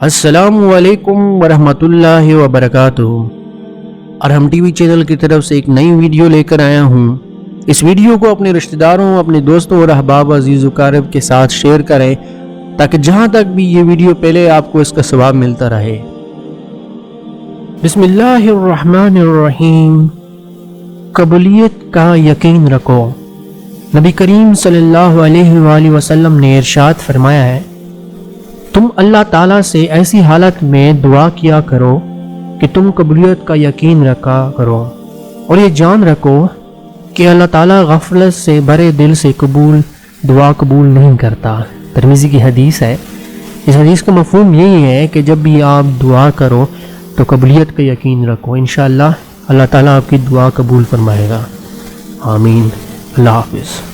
السلام علیکم ورحمۃ اللہ وبرکاتہ۔ ارحم ٹی وی چینل کی طرف سے ایک نئی ویڈیو لے کر آیا ہوں۔ اس ویڈیو کو اپنے رشتہ داروں، اپنے دوستوں اور احباب عزیز و اقارب کے ساتھ شیئر کریں تاکہ جہاں تک بھی یہ ویڈیو پہلے آپ کو اس کا ثواب ملتا رہے۔ بسم اللہ الرحمن الرحیم۔ قبولیت کا یقین رکھو۔ نبی کریم صلی اللہ علیہ وآلہ وسلم نے ارشاد فرمایا ہے، تم اللہ تعالیٰ سے ایسی حالت میں دعا کیا کرو کہ تم قبولیت کا یقین رکھا کرو، اور یہ جان رکھو کہ اللہ تعالیٰ غفلت سے بھرے دل سے دعا قبول نہیں کرتا۔ ترمذی کی حدیث ہے۔ اس حدیث کا مفہوم یہی ہے کہ جب بھی آپ دعا کرو تو قبولیت کا یقین رکھو، انشاءاللہ اللہ تعالیٰ آپ کی دعا قبول فرمائے گا۔ آمین۔ اللہ حافظ۔